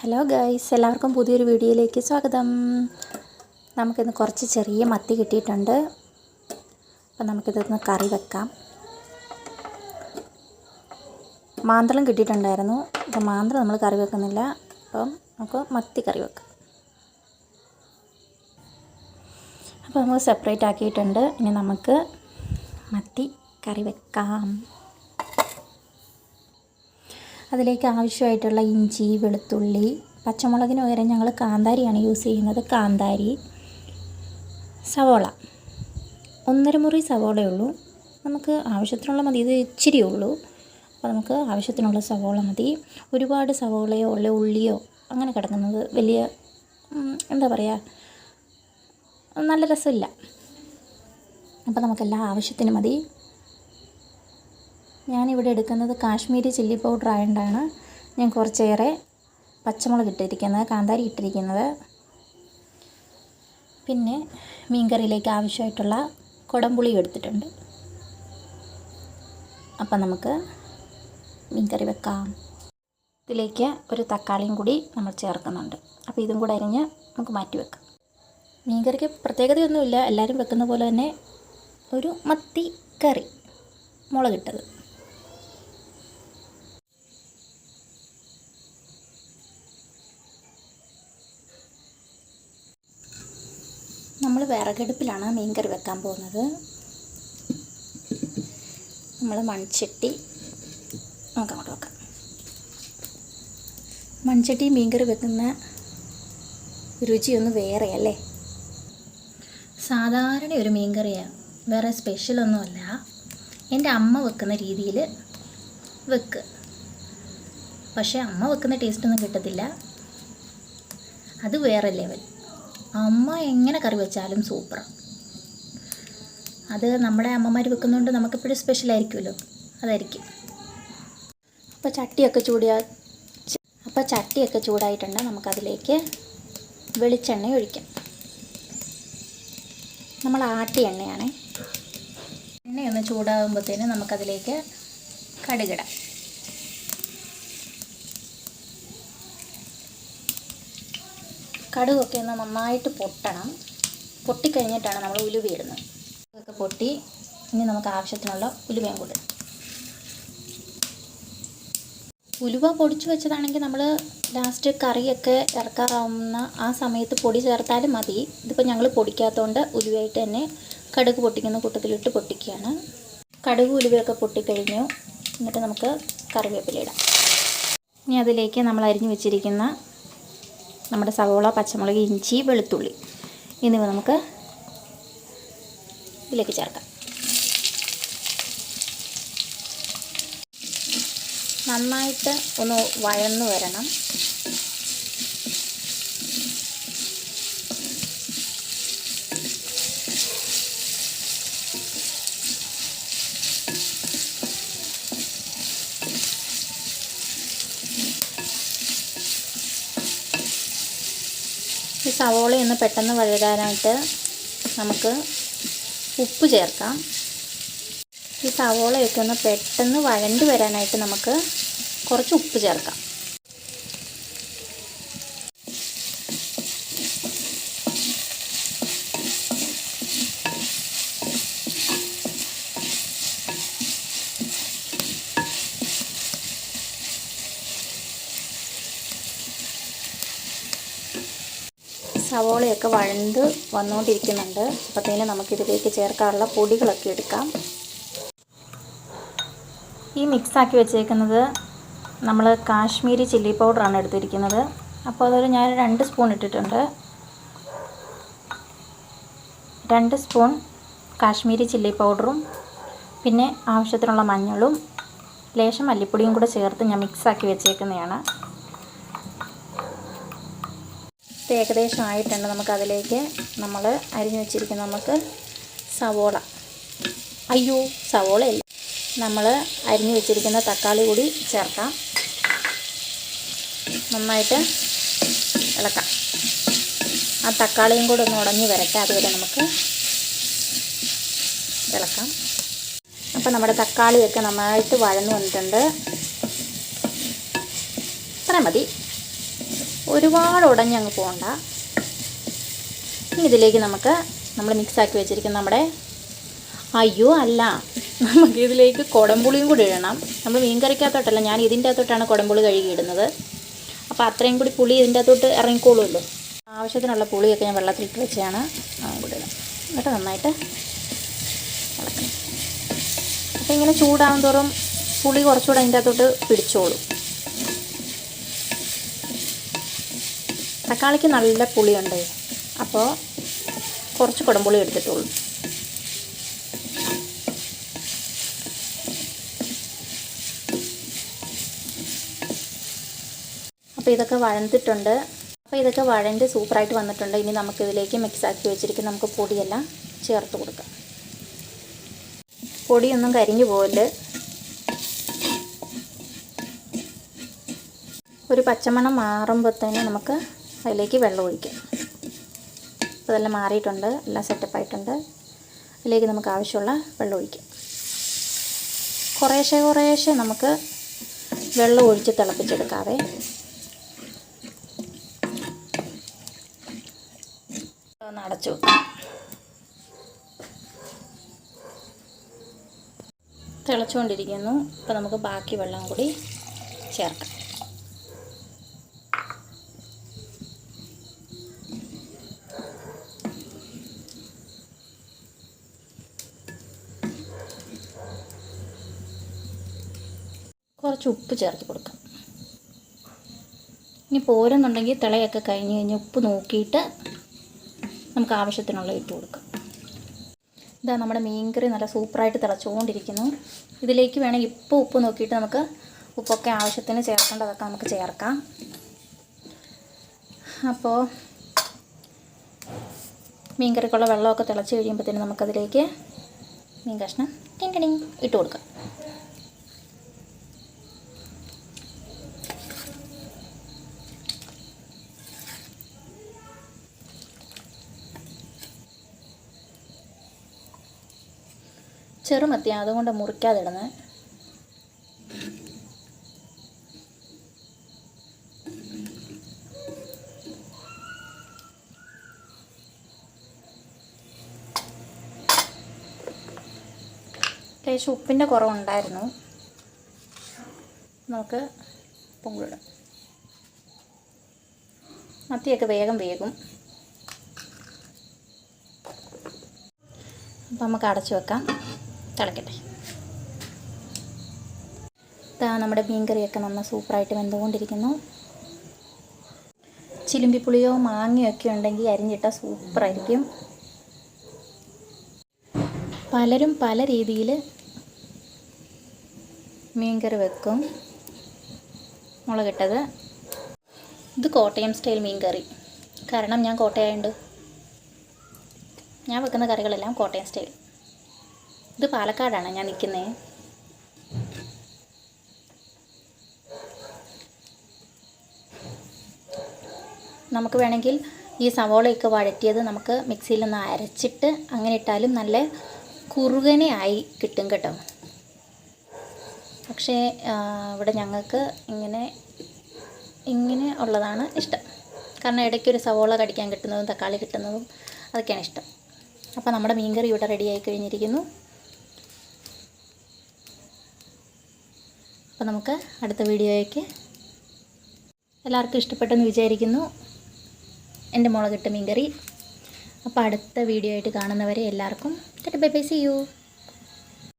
Hello guys, എല്ലാവർക്കും പുതിയൊരു വീഡിയോയിലേക്ക് സ്വാഗതം. നമുക്കിന്ന് കുറച്ച് ചെറിയ മത്തി കിട്ടിയിട്ടുണ്ട്. അപ്പം നമുക്കിതൊന്ന് കറി വെക്കാം. മാന്തളം കിട്ടിയിട്ടുണ്ടായിരുന്നു. അപ്പം മാന്തളം നമ്മൾ കറി വെക്കുന്നില്ല. അപ്പം നമുക്ക് മത്തി കറി വെക്കാം. അപ്പോൾ നമ്മൾ സെപ്പറേറ്റ് ആക്കിയിട്ടുണ്ട്. ഇനി നമുക്ക് മത്തി കറി വെക്കാം. അതിലേക്ക് ആവശ്യമായിട്ടുള്ള ഇഞ്ചി, വെളുത്തുള്ളി, പച്ചമുളകിന് പകരം ഞങ്ങൾ കാന്താരിയാണ് യൂസ് ചെയ്യുന്നത്. കാന്താരി, സവോള, 1.5 മുറി സവോളയേ ഉള്ളൂ. നമുക്ക് ആവശ്യത്തിനുള്ള മതി. ഇത് ഇച്ചിരിയേ ഉള്ളൂ. അപ്പോൾ നമുക്ക് ആവശ്യത്തിനുള്ള സവോള മതി. ഒരുപാട് സവോളയോ ഉള്ളിയോ അങ്ങനെ കിടക്കുന്നത് വലിയ എന്താ പറയുക, നല്ല രസമില്ല. അപ്പോൾ നമുക്കെല്ലാം ആവശ്യത്തിന് മതി. ഞാനിവിടെ എടുക്കുന്നത് കാശ്മീരി ചില്ലി പൗഡർ ആയതുകൊണ്ടാണ് ഞാൻ കുറച്ചേറെ പച്ചമുളക് ഇട്ടിരിക്കുന്നത്, കാന്താരി ഇട്ടിരിക്കുന്നത്. പിന്നെ മീൻകറിയിലേക്ക് ആവശ്യമായിട്ടുള്ള കുടംപുളി എടുത്തിട്ടുണ്ട്. അപ്പം നമുക്ക് മീൻകറി വെക്കാം. ഇതിലേക്ക് ഒരു തക്കാളിയും കൂടി നമ്മൾ ചേർക്കുന്നുണ്ട്. അപ്പോൾ ഇതും കൂടെ അരിഞ്ഞ് നമുക്ക് മാറ്റി വെക്കാം. മീൻകറിക്ക് പ്രത്യേകതയൊന്നുമില്ല, എല്ലാവരും വെക്കുന്ന പോലെ തന്നെ ഒരു മത്തി കറി, മുളകിട്ടത്. നമ്മൾ വിറകടുപ്പിലാണ് മീൻകറി വെക്കാൻ പോകുന്നത്. നമ്മൾ മൺചട്ടി നമുക്ക് അങ്ങോട്ട് വെക്കാം. മൺചട്ടി മീൻകറി വെക്കുന്ന രുചിയൊന്ന് വേറെയല്ലേ. സാധാരണ ഒരു മീൻകറിയാണ്, വേറെ സ്പെഷ്യലൊന്നുമല്ല. എൻ്റെ അമ്മ വെക്കുന്ന രീതിയിൽ വെക്ക്. പക്ഷേ അമ്മ വെക്കുന്ന ടേസ്റ്റൊന്നും കിട്ടത്തില്ല. അത് വേറെ ലെവൽ. അമ്മ എങ്ങനെ കറി വെച്ചാലും സൂപ്പറാണ്. അത് നമ്മുടെ അമ്മമാർ വെക്കുന്നതുകൊണ്ട് നമുക്കെപ്പോഴും സ്പെഷ്യലായിരിക്കുമല്ലോ, അതായിരിക്കും. അപ്പോൾ ചട്ടിയൊക്കെ ചൂടായിട്ടുണ്ട്. നമുക്കതിലേക്ക് വെളിച്ചെണ്ണ ഒഴിക്കാം. നമ്മൾ ആട്ടിയ എണ്ണയാണ്. എണ്ണയൊന്ന് ചൂടാകുമ്പോഴത്തേനും നമുക്കതിലേക്ക് കടുകിടാം. കടുകൊക്കെ ഒന്ന് നന്നായിട്ട് പൊട്ടണം. പൊട്ടിക്കഴിഞ്ഞിട്ടാണ് നമ്മൾ ഉലുവ ഇടുന്നത്. അതൊക്കെ പൊട്ടി. ഇനി നമുക്ക് ആവശ്യത്തിനുള്ള ഉലുവയും കൂടി. ഉലുവ പൊടിച്ചു വെച്ചതാണെങ്കിൽ നമ്മൾ ലാസ്റ്റ് കറിയൊക്കെ ഇറക്കാറാവുന്ന ആ സമയത്ത് പൊടി ചേർത്താലും മതി. ഇതിപ്പോൾ ഞങ്ങൾ പൊടിക്കാത്തതുകൊണ്ട് ഉലുവയായിട്ട് തന്നെ കടുക് പൊട്ടിക്കുന്ന കൂട്ടത്തിലിട്ട് പൊട്ടിക്കുകയാണ്. കടുക് ഉലുവയൊക്കെ പൊട്ടിക്കഴിഞ്ഞു. എന്നിട്ട് നമുക്ക് കറിവേപ്പില ഇടാം. ഇനി അതിലേക്ക് നമ്മൾ അരിഞ്ഞു വെച്ചിരിക്കുന്ന നമ്മുടെ സവോള, പച്ചമുളക്, ഇഞ്ചി, വെളുത്തുള്ളി എന്നിവ നമുക്ക് ഇതിലേക്ക് ചേർക്കാം. നന്നായിട്ട് ഒന്ന് വഴന്നു വരണം. ഈ സവോളയൊന്ന് പെട്ടെന്ന് വഴകാനായിട്ട് നമുക്ക് ഉപ്പ് ചേർക്കാം. ഈ സവോളയൊക്കെ ഒന്ന് പെട്ടെന്ന് വഴണ്ട് വരാനായിട്ട് നമുക്ക് കുറച്ച് ഉപ്പ് ചേർക്കാം. സവോളയൊക്കെ വഴണ്ട് വന്നുകൊണ്ടിരിക്കുന്നുണ്ട്. അപ്പോഴത്തേനും നമുക്കിതിലേക്ക് ചേർക്കാനുള്ള പൊടികളൊക്കെ എടുക്കാം. ഈ മിക്സാക്കി വെച്ചേക്കുന്നത് നമ്മൾ കാശ്മീരി ചില്ലി പൗഡറാണ് എടുത്തിരിക്കുന്നത്. അപ്പോൾ അതൊരു ഞാൻ 2 സ്പൂൺ ഇട്ടിട്ടുണ്ട്. 2 സ്പൂൺ കാശ്മീരി ചില്ലി പൗഡറും പിന്നെ ആവശ്യത്തിനുള്ള മഞ്ഞളും ലേശം മല്ലിപ്പൊടിയും കൂടെ ചേർത്ത് ഞാൻ മിക്സാക്കി വെച്ചേക്കുന്നതാണ്. ഇത് ഏകദേശം ആയിട്ടുണ്ട്. നമുക്കതിലേക്ക് നമ്മൾ അരിഞ്ഞു വെച്ചിരിക്കുന്ന നമുക്ക് സവോളയല്ല, നമ്മൾ അരിഞ്ഞു വെച്ചിരിക്കുന്ന തക്കാളി കൂടി ചേർക്കാം. നന്നായിട്ട് ഇളക്കാം. ആ തക്കാളിയും കൂടെ ഒന്ന് ഉടഞ്ഞ് വരട്ടെ, അതുവരെ നമുക്ക് ഇളക്കാം. അപ്പോൾ നമ്മുടെ തക്കാളിയൊക്കെ നന്നായിട്ട് വഴന്നു വന്നിട്ടുണ്ട്. ഇത്ര മതി. ഒരുപാട് ഉടഞ്ഞങ്ങ് പോകണ്ട. ഇനി ഇതിലേക്ക് നമ്മൾ മിക്സാക്കി വെച്ചിരിക്കുന്ന നമുക്കിതിലേക്ക് കുടംപുളിയും കൂടി ഇടണം. നമ്മൾ മീൻ കറിക്കകത്തോട്ടല്ല, ഞാൻ ഇതിൻ്റെ അകത്തോട്ടാണ് കുടംപുളി കഴുകി ഇടുന്നത്. അപ്പോൾ അത്രയും കൂടി പുളി ഇതിൻ്റെ അകത്തോട്ട് ഇറങ്ങിക്കോളുമല്ലോ. ആവശ്യത്തിനുള്ള പുളിയൊക്കെ ഞാൻ വെള്ളത്തിലിട്ട് വെച്ചാണ് കൂടി ഇടുന്നത്. എന്നിട്ട് നന്നായിട്ട് ഇളക്കണം. അപ്പോൾ ഇങ്ങനെ ചൂടാകും തോറും പുളി കുറച്ചുകൂടെ അതിൻ്റെ അകത്തോട്ട് പിടിച്ചോളും. തക്കാളിക്ക് നല്ല പുളിയുണ്ട്, അപ്പോൾ കുറച്ച് കുടംപുളി എടുത്തിട്ടുള്ളൂ. അപ്പോൾ ഇതൊക്കെ വഴണ്ട് സൂപ്പറായിട്ട് വന്നിട്ടുണ്ട്. ഇനി നമുക്കിതിലേക്ക് മിക്സാക്കി വെച്ചിരിക്കുന്ന നമുക്ക് പൊടിയെല്ലാം ചേർത്ത് കൊടുക്കാം. പൊടിയൊന്നും കരിഞ്ഞു പോകല്. ഒരു പച്ചമണം മാറുമ്പോഴത്തേന് നമുക്ക് അതിലേക്ക് വെള്ളം ഒഴിക്കാം. അപ്പോൾ ഇതെല്ലാം മാറിയിട്ടുണ്ട്, എല്ലാം സെറ്റപ്പായിട്ടുണ്ട്. അതിലേക്ക് നമുക്ക് ആവശ്യമുള്ള വെള്ളം ഒഴിക്കാം. കുറേശ്ശെ നമുക്ക് വെള്ളം ഒഴിച്ച് തിളപ്പിച്ചെടുക്കാവേ. ഒന്ന് അടച്ചു വെക്കാം. തിളച്ചുകൊണ്ടിരിക്കുന്നു. അപ്പോൾ നമുക്ക് ബാക്കി വെള്ളം കൂടി ചേർക്കാം. കുറച്ച് ഉപ്പ് ചേർത്ത് കൊടുക്കാം. ഇനി പോരെന്നുണ്ടെങ്കിൽ തിളയൊക്കെ കഴിഞ്ഞ് ഉപ്പ് നോക്കിയിട്ട് നമുക്ക് ആവശ്യത്തിനുള്ള ഇട്ട് കൊടുക്കാം. ഇതാ നമ്മുടെ മീൻകറി നല്ല സൂപ്പറായിട്ട് തിളച്ചുകൊണ്ടിരിക്കുന്നു. ഇതിലേക്ക് വേണമെങ്കിൽ ഇപ്പോൾ ഉപ്പ് നോക്കിയിട്ട് നമുക്ക് ഉപ്പൊക്കെ ആവശ്യത്തിന് ചേർക്കേണ്ടതൊക്കെ നമുക്ക് ചേർക്കാം. അപ്പോൾ മീൻകറിക്കുള്ള വെള്ളമൊക്കെ തിളച്ച് കഴിയുമ്പോഴത്തേനും നമുക്കതിലേക്ക് മീൻ കഷ്ണം ഇട്ട് കൊടുക്കാം. ചെറുമത്തി അതുകൊണ്ട് മുറിക്കാതിടുന്നത്. ലേശം ഉപ്പിൻ്റെ കുറവുണ്ടായിരുന്നു, നമുക്ക് ഉപ്പും കൂടി ഇടാം. മത്തിയൊക്കെ വേഗം വേകും. അപ്പോൾ നമുക്ക് അടച്ചു വെക്കാം, തിളക്കട്ടെ. ഇതാ നമ്മുടെ മീൻകറിയൊക്കെ നന്നായി സൂപ്പറായിട്ട് വെന്തുകൊണ്ടിരിക്കുന്നു. ചിലുമ്പിപ്പുളിയോ മാങ്ങയൊക്കെ ഉണ്ടെങ്കിൽ അരിഞ്ഞിട്ടാൽ സൂപ്പറായിരിക്കും. പലരും പല രീതിയിൽ മീൻകറി വെക്കും. മുളകിട്ടത് ഇത് കോട്ടയം സ്റ്റൈൽ മീൻകറി. കാരണം ഞാൻ കോട്ടയമുണ്ട്, ഞാൻ വെക്കുന്ന കറികളെല്ലാം കോട്ടയം സ്റ്റൈൽ. ഇത് പാലക്കാടാണ് ഞാൻ നിൽക്കുന്നത്. നമുക്ക് വേണമെങ്കിൽ ഈ സവോളയൊക്കെ വഴറ്റിയത് നമുക്ക് മിക്സിയിലൊന്ന് അരച്ചിട്ട് അങ്ങനെ ഇട്ടാലും നല്ല കുറുകനെയായി കിട്ടും കേട്ടോ. പക്ഷേ ഇവിടെ ഞങ്ങൾക്ക് ഇങ്ങനെ ഉള്ളതാണ് ഇഷ്ടം. കാരണം ഇടയ്ക്കൊരു സവോള കടിക്കാൻ കിട്ടുന്നതും തക്കാളി കിട്ടുന്നതും അതൊക്കെയാണ് ഇഷ്ടം. അപ്പോൾ നമ്മുടെ മീൻകറി ഇവിടെ റെഡിയായി കഴിഞ്ഞിരിക്കുന്നു. അപ്പോൾ നമുക്ക് അടുത്ത വീഡിയോയ്ക്ക് എല്ലാവർക്കും ഇഷ്ടപ്പെട്ടെന്ന് വിചാരിക്കുന്നു എൻ്റെ മുളകിട്ട മീൻകറി. അപ്പോൾ അടുത്ത വീഡിയോ ആയിട്ട് കാണുന്നവരെ എല്ലാവർക്കും ബൈ ബൈ, സീ യു.